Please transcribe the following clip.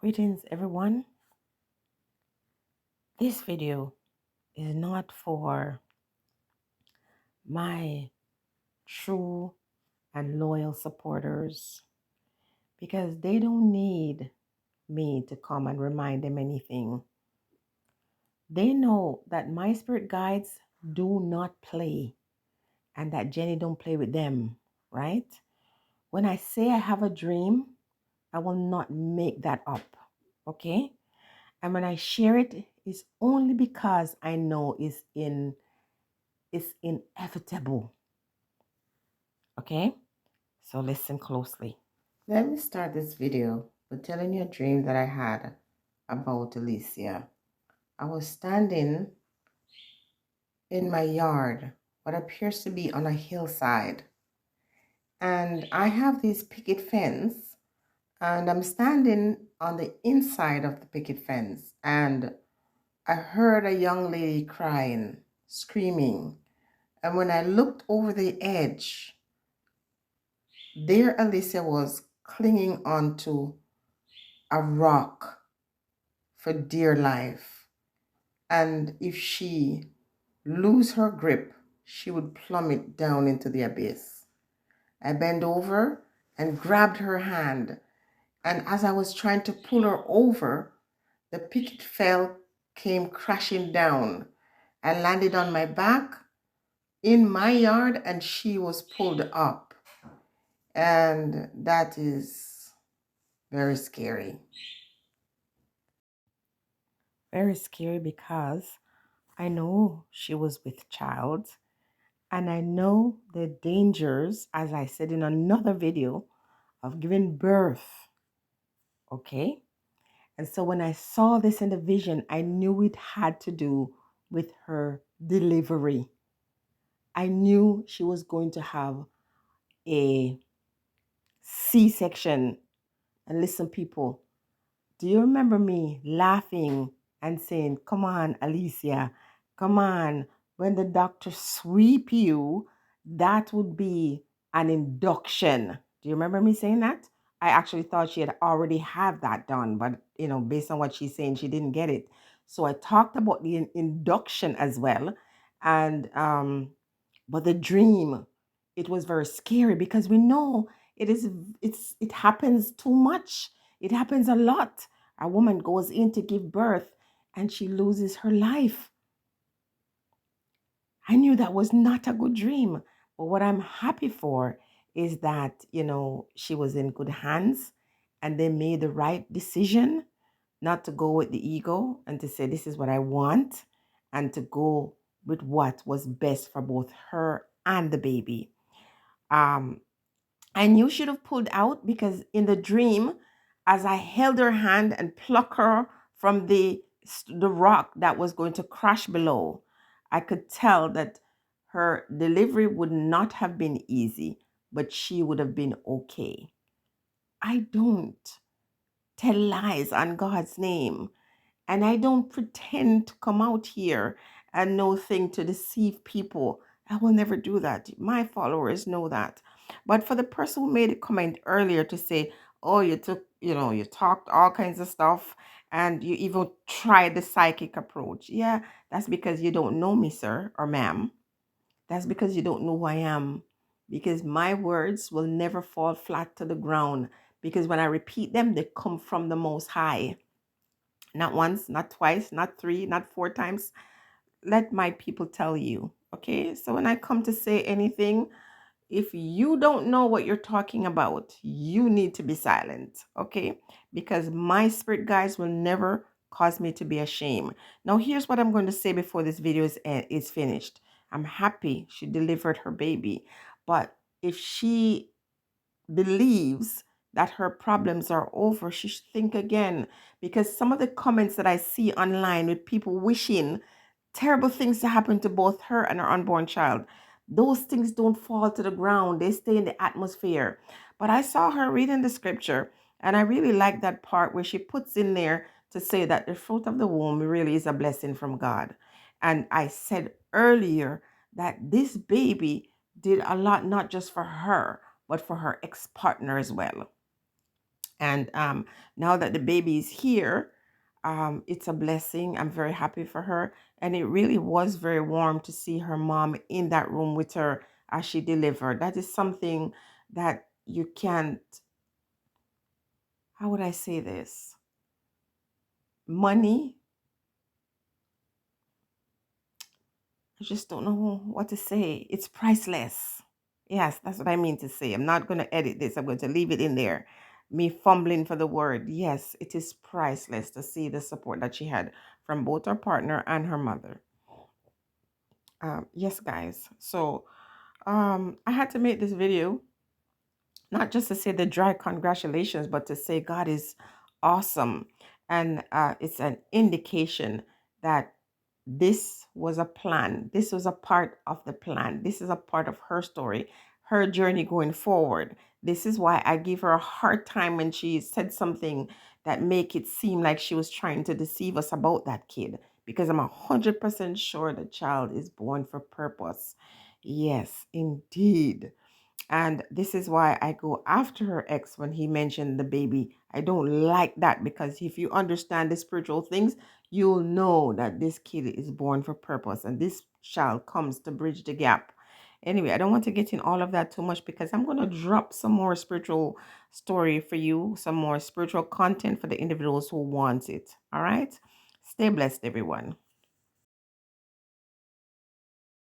Greetings, everyone. This video is not for my true and loyal supporters because they don't need me to come and remind them anything. They know that my spirit guides do not play and that Jenny don't play with them, right? When I say I have a dream, I will not make that up, okay? And when I share it, it's only because I know it's inevitable. Okay? So listen closely. Let me start this video with telling you a dream that I had about Alicia. I was standing in my yard, what appears to be on a hillside. And I have this picket fence, and I'm standing on the inside of the picket fence. And I heard a young lady crying, screaming. And when I looked over the edge, there Alicia was clinging onto a rock for dear life. And if she lose her grip, she would plummet down into the abyss. I bent over and grabbed her hand. And as I was trying to pull her over, the picket fell came crashing down. I landed on my back in my yard and she was pulled up. And that is very scary. Very scary because I know she was with child and I know the dangers, as I said in another video, of giving birth. Okay? And so when I saw this in the vision, I knew it had to do with her delivery. I knew she was going to have a C-section. And listen, people, do you remember me laughing and saying, come on, Alicia, come on. When the doctor sweep you, that would be an induction. Do you remember me saying that? I actually thought she had already had that done, but based on what she's saying, she didn't get it. So I talked about the induction as well. And but the dream, it was very scary because we know it happens too much. It happens a lot. A woman goes in to give birth and she loses her life. I knew that was not a good dream. But what I'm happy for is that, she was in good hands and they made the right decision not to go with the ego and to say, this is what I want, and to go with what was best for both her and the baby. Um, I knew she'd have pulled out because in the dream, as I held her hand and plucked her from the rock that was going to crash below, I could tell that her delivery would not have been easy, but she would have been okay. I don't tell lies on God's name. And I don't pretend to come out here and know things to deceive people. I will never do that. My followers know that. But for the person who made a comment earlier to say, oh, you talked all kinds of stuff and you even tried the psychic approach. Yeah, that's because you don't know me, sir or ma'am. That's because you don't know who I am. Because my words will never fall flat to the ground. Because when I repeat them, they come from the Most High. Not once, not twice, not three, not four times. Let my people tell you. Okay. So when I come to say anything, if you don't know what you're talking about, you need to be silent. Okay. Because my spirit guides will never cause me to be ashamed. Now, here's what I'm going to say before this video is finished. I'm happy she delivered her baby. But if she believes that her problems are over, she should think again. Because some of the comments that I see online with people wishing terrible things to happen to both her and her unborn child, those things don't fall to the ground, they stay in the atmosphere. But I saw her reading the scripture, and I really like that part where she puts in there to say that the fruit of the womb really is a blessing from God. And I said earlier that this baby did a lot, not just for her, but for her ex-partner as well. And now that the baby is here, it's a blessing. I'm very happy for her. And it really was very warm to see her mom in that room with her as she delivered. That is something that you can't, how would I say this? Money, I just don't know what to say. It's priceless. Yes, that's what I mean to say. I'm not going to edit this. I'm going to leave it in there. Me fumbling for the word. Yes, it is priceless to see the support that she had from both her partner and her mother. Yes, guys. So I had to make this video not just to say the dry congratulations, but to say God is awesome. And it's an indication that this was a plan. This was a part of the plan. This is a part of her story, her journey going forward. This is why I give her a hard time when she said something that make it seem like she was trying to deceive us about that kid. Because I'm 100% sure the child is born for purpose. Yes, indeed. And this is why I go after her ex when he mentioned the baby. I don't like that because if you understand the spiritual things, you'll know that this kid is born for purpose and this child comes to bridge the gap. Anyway, I don't want to get in all of that too much because I'm going to drop some more spiritual story for you, some more spiritual content for the individuals who want it. All right? Stay blessed, everyone.